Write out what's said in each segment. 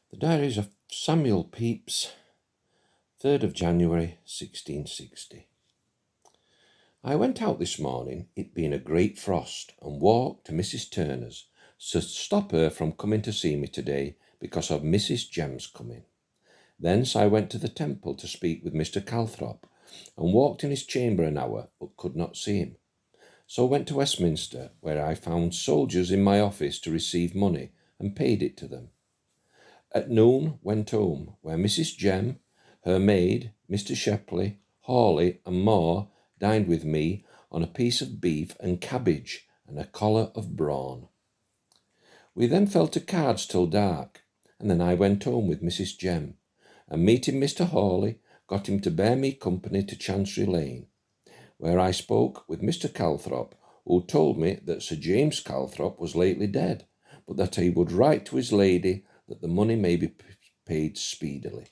The Diaries of Samuel Pepys, 3rd of January 1660. I went out this morning, it being a great frost, and walked to Mrs. Turner's to stop her from coming to see me today because of Mrs. Jem's coming. Thence I went to the Temple to speak with Mr. Calthrop, and walked in his chamber an hour, but could not see him. So went to Westminster, where I found soldiers in my office to receive money, and paid it to them. At noon went home, where Mrs. Jem, her maid, Mr. Shepley, Hawley, and Moore dined with me on a piece of beef and cabbage and a collar of brawn. We then fell to cards till dark, and then I went home with Mrs. Jem, and meeting Mr. Hawley, got him to bear me company to Chancery Lane, where I spoke with Mr. Calthrop, who told me that Sir James Calthrop was lately dead, but that he would write to his lady that the money may be paid speedily.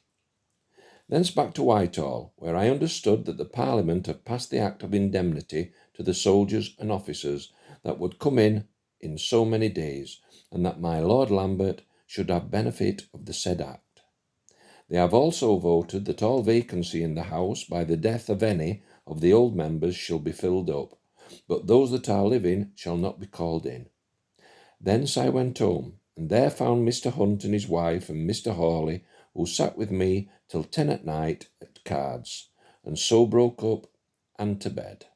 Thence back to Whitehall, where I understood that the Parliament have passed the Act of Indemnity to the soldiers and officers that would come in so many days, and that my Lord Lambert should have benefit of the said Act. They have also voted that all vacancy in the House by the death of any of the old members shall be filled up, but those that are living shall not be called in. Thence I went home, and there found Mr. Hunt and his wife and Mr. Hawley, who sat with me till 10 at night at cards, and so broke up and to bed.